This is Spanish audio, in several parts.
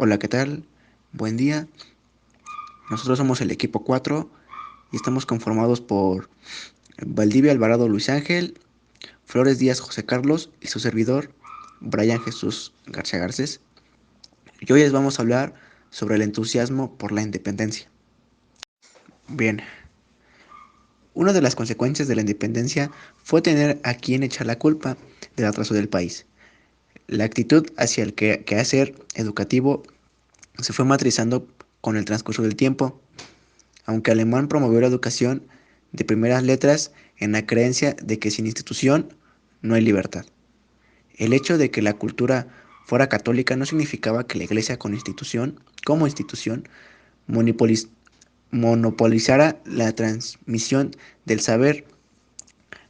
Hola, ¿qué tal? Buen día. Nosotros somos el equipo 4 y estamos conformados por Valdivia Alvarado Luis Ángel, Flores Díaz José Carlos y su servidor, Brian Jesús García Garcés. Y hoy les vamos a hablar sobre el entusiasmo por la independencia. Bien, una de las consecuencias de la independencia fue tener a quien echar la culpa del atraso del país. La actitud hacia el quehacer educativo se fue matrizando con el transcurso del tiempo. Aunque Alemán promovió la educación de primeras letras en la creencia de que sin institución no hay libertad. El hecho de que la cultura fuera católica no significaba que la Iglesia como institución, monopoliz- monopolizara la transmisión del saber.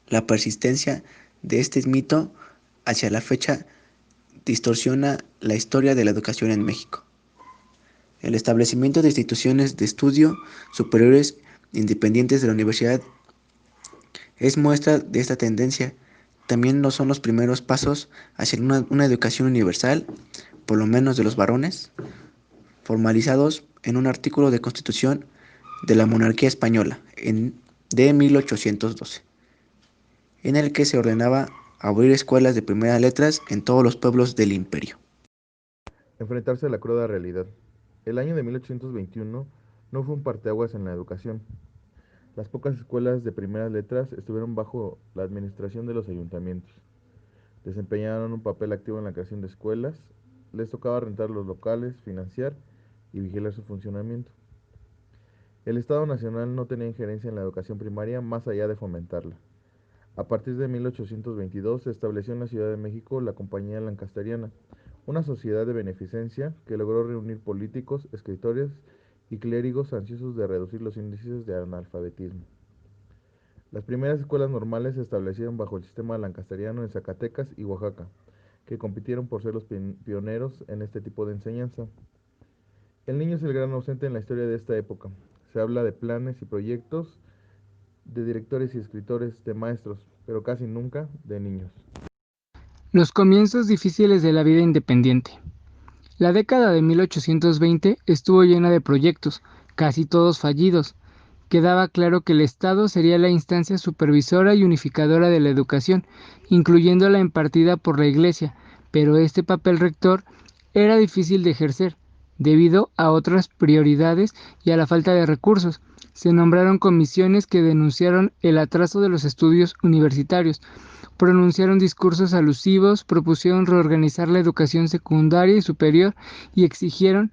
La persistencia de este mito hacia la fecha distorsiona la historia de la educación en México. El establecimiento de instituciones de estudio superiores independientes de la universidad es muestra de esta tendencia. También no son los primeros pasos hacia una educación universal, por lo menos de los varones, formalizados en un artículo de Constitución de la monarquía española de 1812, en el que se ordenaba abrir escuelas de primeras letras en todos los pueblos del imperio. Enfrentarse a la cruda realidad. El año de 1821 no fue un parteaguas en la educación. Las pocas escuelas de primeras letras estuvieron bajo la administración de los ayuntamientos. Desempeñaron un papel activo en la creación de escuelas. Les tocaba rentar los locales, financiar y vigilar su funcionamiento. El Estado Nacional no tenía injerencia en la educación primaria más allá de fomentarla. A partir de 1822 se estableció en la Ciudad de México la Compañía Lancasteriana, una sociedad de beneficencia que logró reunir políticos, escritores y clérigos ansiosos de reducir los índices de analfabetismo. Las primeras escuelas normales se establecieron bajo el sistema lancasteriano en Zacatecas y Oaxaca, que compitieron por ser los pioneros en este tipo de enseñanza. El niño es el gran ausente en la historia de esta época. Se habla de planes y proyectos, de directores y escritores, de maestros, pero casi nunca de niños. Los comienzos difíciles de la vida independiente. La década de 1820 estuvo llena de proyectos, casi todos fallidos. Quedaba claro que el Estado sería la instancia supervisora y unificadora de la educación, incluyendo la impartida por la Iglesia, pero este papel rector era difícil de ejercer, debido a otras prioridades y a la falta de recursos. Se nombraron comisiones que denunciaron el atraso de los estudios universitarios, pronunciaron discursos alusivos, propusieron reorganizar la educación secundaria y superior y exigieron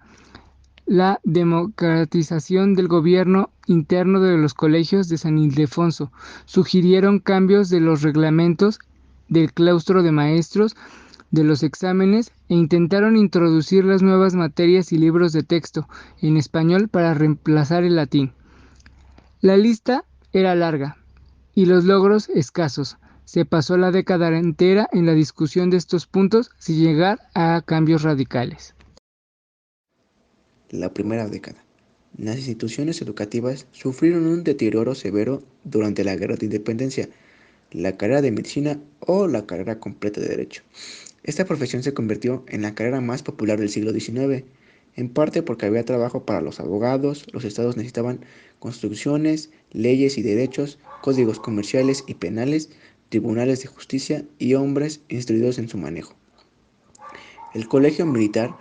la democratización del gobierno interno de los colegios de San Ildefonso. Sugirieron cambios de los reglamentos del claustro de maestros, de los exámenes e intentaron introducir las nuevas materias y libros de texto en español para reemplazar el latín. La lista era larga y los logros escasos. Se pasó la década entera en la discusión de estos puntos sin llegar a cambios radicales. La primera década. Las instituciones educativas sufrieron un deterioro severo durante la Guerra de Independencia, la carrera de medicina o la carrera completa de derecho. Esta profesión se convirtió en la carrera más popular del siglo XIX, en parte porque había trabajo para los abogados, los estados necesitaban constituciones, leyes y derechos, códigos comerciales y penales, tribunales de justicia y hombres instruidos en su manejo. El Colegio Militar,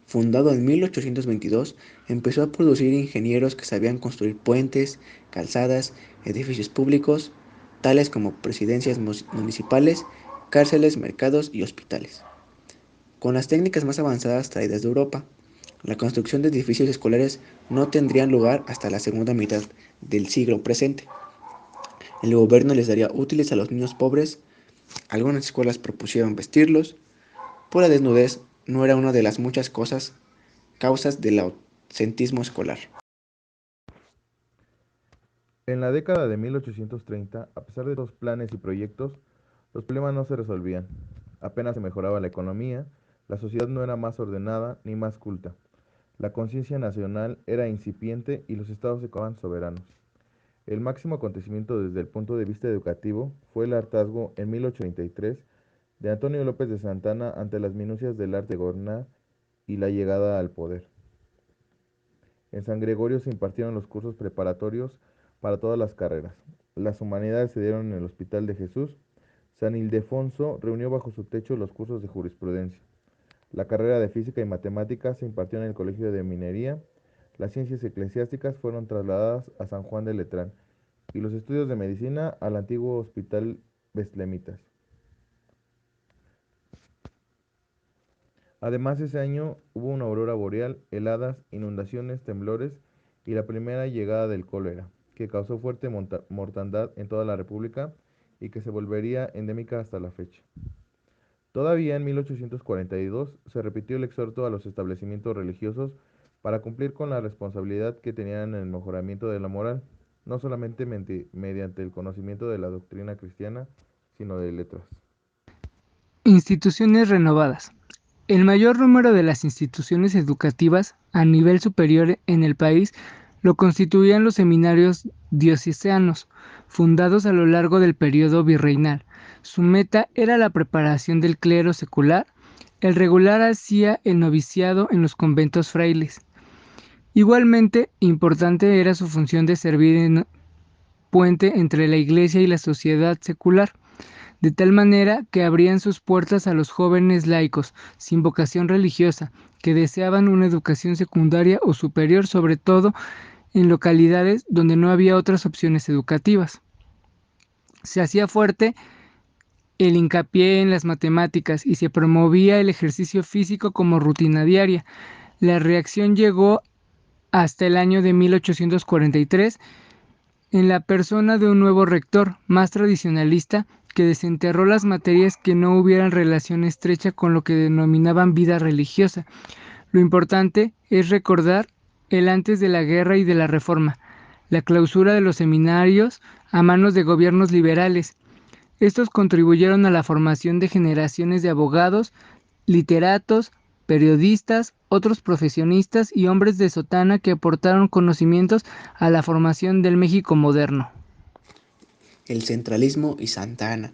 fundado en 1822, empezó a producir ingenieros que sabían construir puentes, calzadas, edificios públicos, tales como presidencias municipales, cárceles, mercados y hospitales. Con las técnicas más avanzadas traídas de Europa, la construcción de edificios escolares no tendría lugar hasta la segunda mitad del siglo presente. El gobierno les daría útiles a los niños pobres, algunas escuelas propusieron vestirlos, pues la desnudez no era una de las muchas causas del ausentismo escolar. En la década de 1830, a pesar de los planes y proyectos, los problemas no se resolvían. Apenas se mejoraba la economía, la sociedad no era más ordenada ni más culta. La conciencia nacional era incipiente y los estados se consideraban soberanos. El máximo acontecimiento desde el punto de vista educativo fue el hartazgo en 1833 de Antonio López de Santana ante las minucias del arte de gobernar y la llegada al poder. En San Gregorio se impartieron los cursos preparatorios para todas las carreras. Las humanidades se dieron en el Hospital de Jesús. San Ildefonso reunió bajo su techo los cursos de jurisprudencia. La carrera de física y matemáticas se impartió en el Colegio de Minería. Las ciencias eclesiásticas fueron trasladadas a San Juan de Letrán y los estudios de medicina al antiguo Hospital Betlemitas. Además, ese año hubo una aurora boreal, heladas, inundaciones, temblores y la primera llegada del cólera, que causó fuerte mortandad en toda la República y que se volvería endémica hasta la fecha. Todavía en 1842 se repitió el exhorto a los establecimientos religiosos para cumplir con la responsabilidad que tenían en el mejoramiento de la moral, no solamente mediante el conocimiento de la doctrina cristiana, sino de letras. Instituciones renovadas. El mayor número de las instituciones educativas a nivel superior en el país lo constituían los seminarios diocesanos, fundados a lo largo del periodo virreinal. Su meta era la preparación del clero secular. El regular hacía el noviciado en los conventos frailes. Igualmente importante era su función de servir en puente entre la Iglesia y la sociedad secular, de tal manera que abrían sus puertas a los jóvenes laicos sin vocación religiosa, que deseaban una educación secundaria o superior, sobre todo en localidades donde no había otras opciones educativas. Se hacía fuerte el hincapié en las matemáticas y se promovía el ejercicio físico como rutina diaria. La reacción llegó hasta el año de 1843 en la persona de un nuevo rector, más tradicionalista, que desenterró las materias que no hubieran relación estrecha con lo que denominaban vida religiosa. Lo importante es recordar el antes de la guerra y de la reforma, la clausura de los seminarios a manos de gobiernos liberales. Estos contribuyeron a la formación de generaciones de abogados, literatos, periodistas, otros profesionistas y hombres de sotana que aportaron conocimientos a la formación del México moderno. El centralismo y Santa Anna.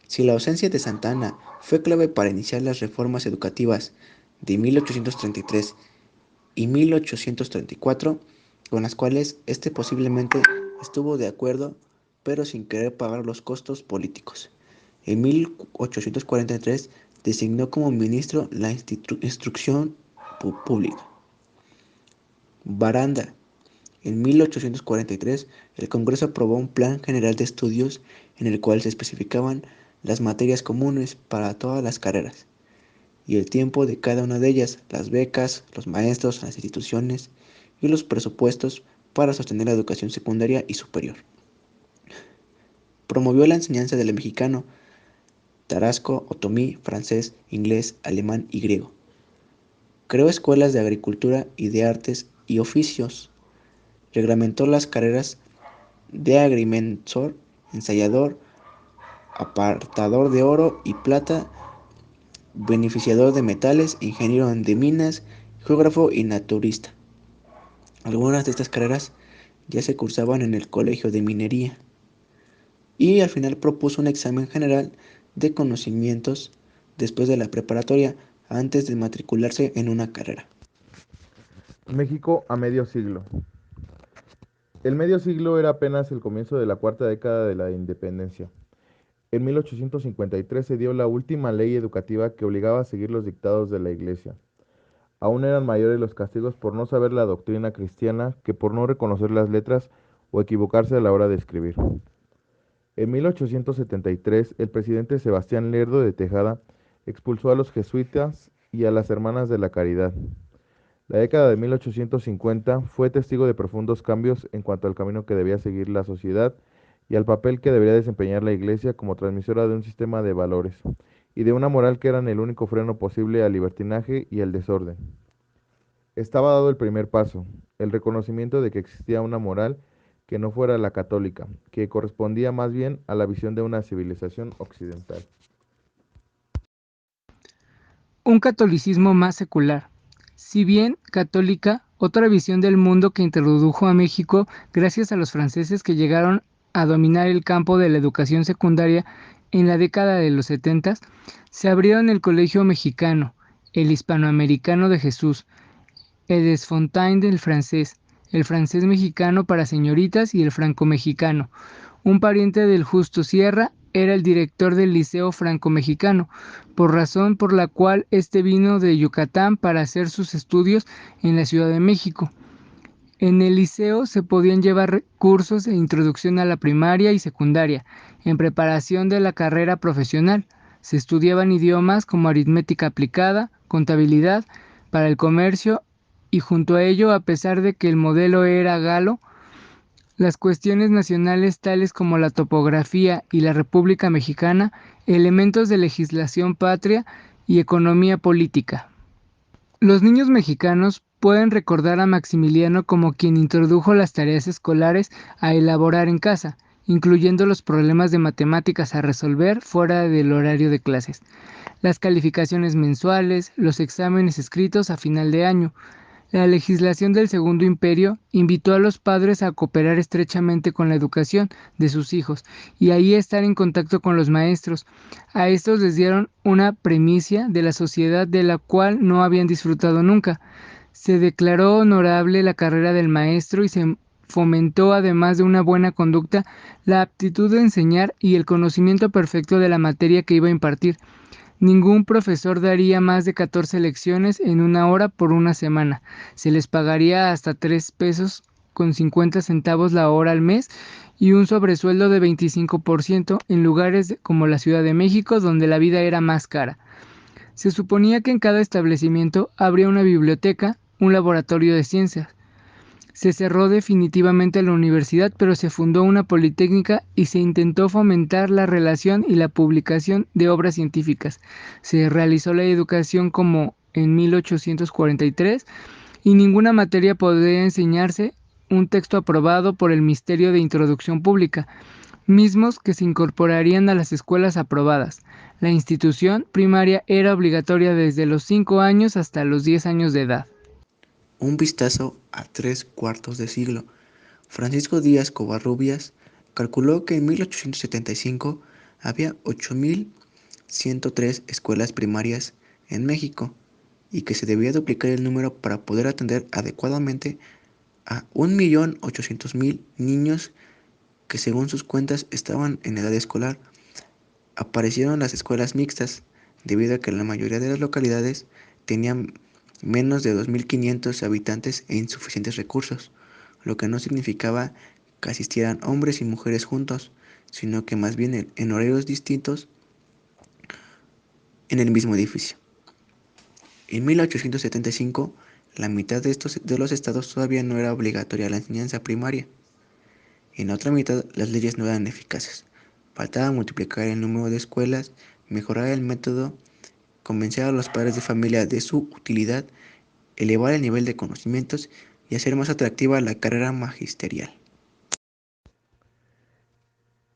Si la ausencia de Santa Anna fue clave para iniciar las reformas educativas de 1833 y 1834, con las cuales este posiblemente estuvo de acuerdo, pero sin querer pagar los costos políticos. En 1843 designó como ministro la instrucción pública. Baranda. En 1843, el Congreso aprobó un Plan General de Estudios en el cual se especificaban las materias comunes para todas las carreras y el tiempo de cada una de ellas, las becas, los maestros, las instituciones y los presupuestos para sostener la educación secundaria y superior. Promovió la enseñanza del mexicano, tarasco, otomí, francés, inglés, alemán y griego. Creó escuelas de agricultura y de artes y oficios. Reglamentó las carreras de agrimensor, ensayador, apartador de oro y plata, beneficiador de metales, ingeniero de minas, geógrafo y naturista. Algunas de estas carreras ya se cursaban en el Colegio de Minería. Y al final propuso un examen general de conocimientos después de la preparatoria antes de matricularse en una carrera. México a medio siglo. El medio siglo era apenas el comienzo de la cuarta década de la independencia. En 1853 se dio la última ley educativa que obligaba a seguir los dictados de la Iglesia. Aún eran mayores los castigos por no saber la doctrina cristiana que por no reconocer las letras o equivocarse a la hora de escribir. En 1873, el presidente Sebastián Lerdo de Tejada expulsó a los jesuitas y a las Hermanas de la Caridad. La década de 1850 fue testigo de profundos cambios en cuanto al camino que debía seguir la sociedad y al papel que debería desempeñar la Iglesia como transmisora de un sistema de valores y de una moral que eran el único freno posible al libertinaje y al desorden. Estaba dado el primer paso, el reconocimiento de que existía una moral que no fuera la católica, que correspondía más bien a la visión de una civilización occidental. Un catolicismo más secular. Si bien católica, otra visión del mundo que introdujo a México gracias a los franceses que llegaron a dominar el campo de la educación secundaria en la década de los 70, se abrieron el Colegio Mexicano, el hispanoamericano de Jesús, el Desfontaine del francés, el francés mexicano para señoritas y el franco-mexicano. Un pariente del Justo Sierra era el director del Liceo Franco-Mexicano, por razón por la cual este vino de Yucatán para hacer sus estudios en la Ciudad de México. En el liceo se podían llevar cursos de introducción a la primaria y secundaria, en preparación de la carrera profesional. Se estudiaban idiomas como aritmética aplicada, contabilidad, para el comercio y junto a ello, a pesar de que el modelo era galo, las cuestiones nacionales tales como la topografía y la República Mexicana, elementos de legislación patria y economía política. Los niños mexicanos pueden recordar a Maximiliano como quien introdujo las tareas escolares a elaborar en casa, incluyendo los problemas de matemáticas a resolver fuera del horario de clases, las calificaciones mensuales, los exámenes escritos a final de año. La legislación del Segundo Imperio invitó a los padres a cooperar estrechamente con la educación de sus hijos y ahí estar en contacto con los maestros. A estos les dieron una primicia de la sociedad de la cual no habían disfrutado nunca. Se declaró honorable la carrera del maestro y se fomentó, además de una buena conducta, la aptitud de enseñar y el conocimiento perfecto de la materia que iba a impartir. Ningún profesor daría más de 14 lecciones en una hora por una semana. Se les pagaría hasta 3 pesos con 50 centavos la hora al mes y un sobresueldo de 25% en lugares como la Ciudad de México, donde la vida era más cara. Se suponía que en cada establecimiento habría una biblioteca, un laboratorio de ciencias. Se cerró definitivamente la universidad, pero se fundó una politécnica y se intentó fomentar la relación y la publicación de obras científicas. Se realizó la educación como en 1843 y ninguna materia podía enseñarse un texto aprobado por el Ministerio de Instrucción Pública, mismos que se incorporarían a las escuelas aprobadas. La institución primaria era obligatoria desde los 5 años hasta los 10 años de edad. Un vistazo a 3/4 de siglo. Francisco Díaz Covarrubias calculó que en 1875 había 8.103 escuelas primarias en México y que se debía duplicar el número para poder atender adecuadamente a 1.800.000 niños que según sus cuentas estaban en edad escolar. Aparecieron las escuelas mixtas, debido a que la mayoría de las localidades tenían menos de 2.500 habitantes e insuficientes recursos, lo que no significaba que asistieran hombres y mujeres juntos, sino que más bien en horarios distintos en el mismo edificio. En 1875, la mitad de los estados todavía no era obligatoria la enseñanza primaria. En la otra mitad, las leyes no eran eficaces. Faltaba multiplicar el número de escuelas, mejorar el método, convencer a los padres de familia de su utilidad, elevar el nivel de conocimientos y hacer más atractiva la carrera magisterial.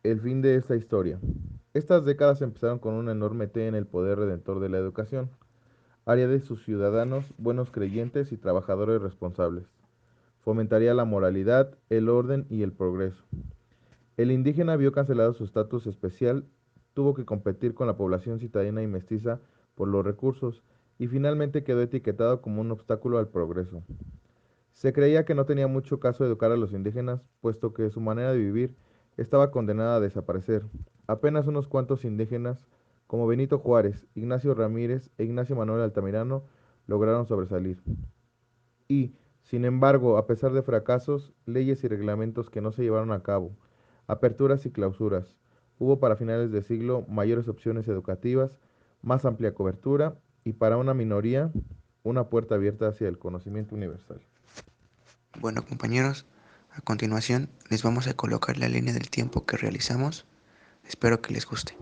El fin de esta historia. Estas décadas empezaron con un enorme T en el poder redentor de la educación. Haría de sus ciudadanos buenos creyentes y trabajadores responsables. Fomentaría la moralidad, el orden y el progreso. El indígena vio cancelado su estatus especial, tuvo que competir con la población citadina y mestiza por los recursos y finalmente quedó etiquetado como un obstáculo al progreso. Se creía que no tenía mucho caso educar a los indígenas, puesto que su manera de vivir estaba condenada a desaparecer. Apenas unos cuantos indígenas, como Benito Juárez, Ignacio Ramírez e Ignacio Manuel Altamirano, lograron sobresalir. Y, sin embargo, a pesar de fracasos, leyes y reglamentos que no se llevaron a cabo, aperturas y clausuras, hubo para finales de siglo mayores opciones educativas, más amplia cobertura y para una minoría, una puerta abierta hacia el conocimiento universal. Bueno, compañeros, a continuación les vamos a colocar la línea del tiempo que realizamos. Espero que les guste.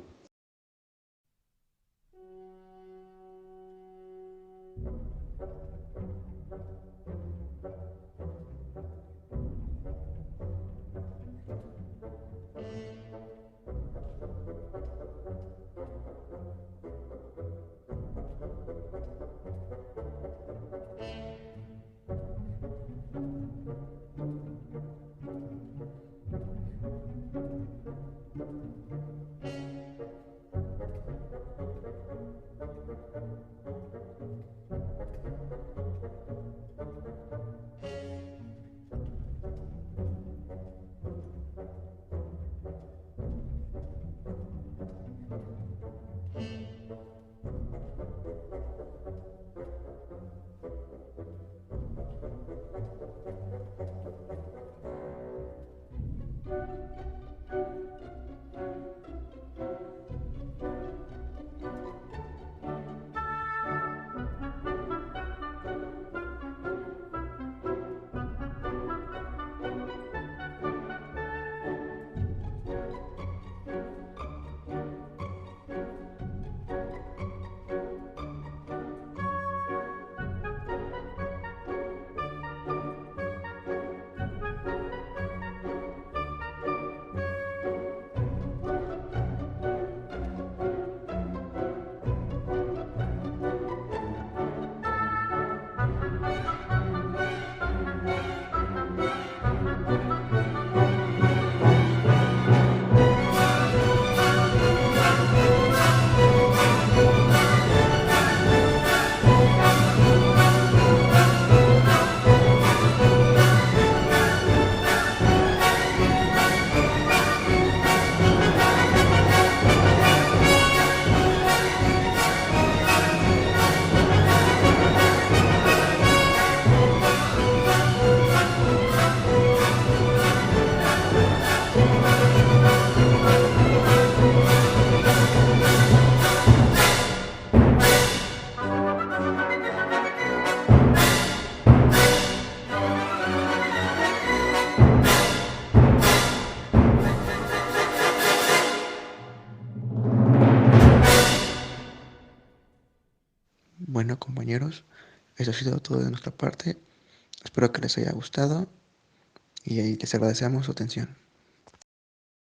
Bueno, compañeros, eso ha sido todo de nuestra parte. Espero que les haya gustado y les agradecemos su atención.